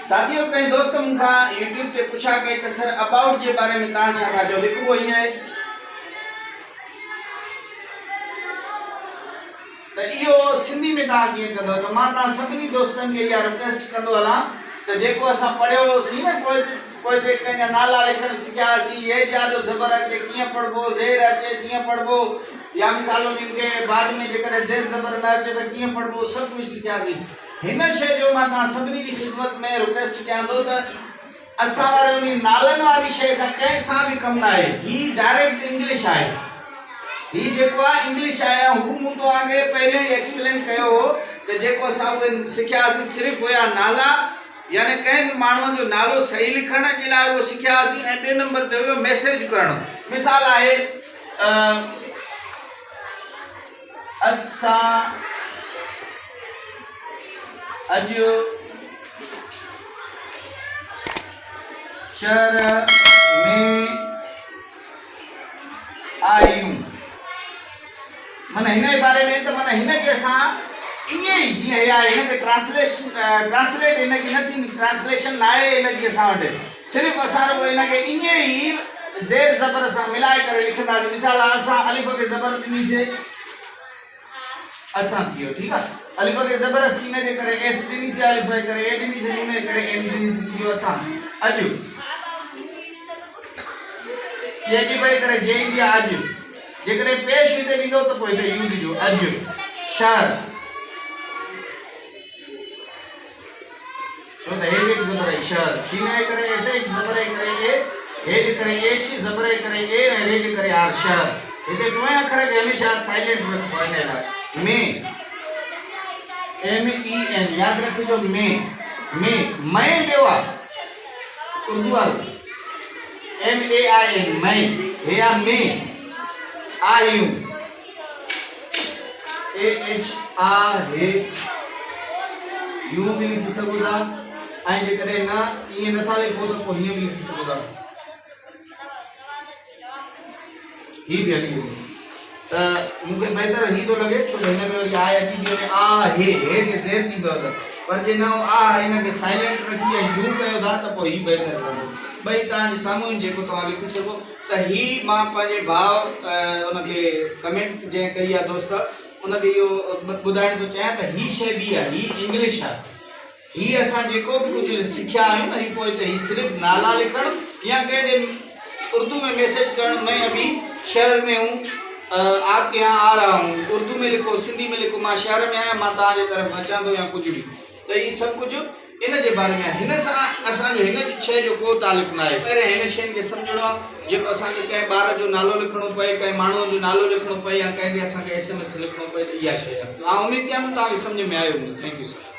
साथियों कई दोस्त मुखा यूट्यूब पे पूछा कई त सर अबाउट के बारे में ता छा जो लिखबो ही है त इयो सिंधी में ता के कंदो त मां ता सभी दोस्तन के या रिक्वेस्ट कंदो हला त जेको असा पढ़ियो सी न कोई देख के नाला लिखण सिखासी ये जादो जबर अचे किया पढ़बो ज़ेर अचे किया पढ़बो या मिसालो इनके बाद में जेकर ज़ेर जबर न अचे त किया पढ़बो सब कुछ सिखासी हिन शे जो मां ता सभी की खिदमत में रिक्वेस्ट कयांदो त असा वारे उनी नालन वाली शे सा कहीं सा भी कम ना है ही डायरेक्ट इंग्लिश है ही जेको इंग्लिश आया हु मु तो आगे पहले ही एक्सप्लेन कयो त जेको सा सिखासी सिर्फ होया नाला यानी कहीं भी मानव जो नालो सही लिखण के लिए वो सिखासी ए बे नंबर पे वो मैसेज करण मिसाल है असा अजो शहर में आयू मन हिन बारे में तो मन हिन के सा इने जी या इन के ट्रांसलेट इन की नथी ट्रांसलेशन नाए इन जी सा वटे सिर्फ असा वो इन के इने ही ज़ेर जबर सा मिलाए करे लिखदा मिसाल असा अलिफ के जबर दिनी से असा थियो ठीक है अलिफ के जबर सीने जे करे एस दिनी से अलिफ करे ए दिनी से इन करे एन दिनी से थियो असा अजु ये की भाई करे जे इंडिया अजु जे करे पेश हुई ते विदो तो कोई ते यू दिजो अजु शहर तो हे एक जबर है शहर शीने करे ऐसे जबर करे हे करे एच जबर करे ए रे करे आर शहर इसे दो अक्षर के हमेशा साइलेंट रखो है में एम ई एन याद रखो में मैं बेवा उर्दू वाला एम ए आई एन मैं हे या में आयु ए एच आ हे यू भी लिख सकोदा आई जे करे ना ये नथा लिखो तो कोई भी लिख सकोदा ही भी हली त मुके बेहतर ही तो लगे छो हिन में आ अची भी आ हे के ज़ेर दी दो पर जे ना आ इन के साइलेंट रखी है यू कयो दा त कोई बेहतर लगे भाई ता जे सामू जेको तो लिख सको त ही मां पाजे भाव उन के कमेंट जे करिया दोस्त उन के यो बुधाण तो चाहे त ही शे भी है ही इंग्लिश है ही असा जेको भी कुछ सिखया है ना ही कोई ते ही सिर्फ नाला लिखण या के उर्दू में मैसेज करण मैं अभी शहर में हूँ आपके यहाँ आ रहा हूँ उर्दू में लिखो सिंधी में लिखो मां शहर में आया मां ताजे तरफ अचां तो या कुछ भी तो ये सब कुछ इन जे बारे में हिन सा असा जो हिन शे जो को ताल्लुक ना है पहले हिन शे के समझणो जेको असा के कई बार जो नालो लिखणो पए कई माण्हू जो नालो लिखणो पए या कई भी असा के एसएमएस लिखणो पए या शे आ उम्मीद कयां ता समझ में आयो थैंक यू सर।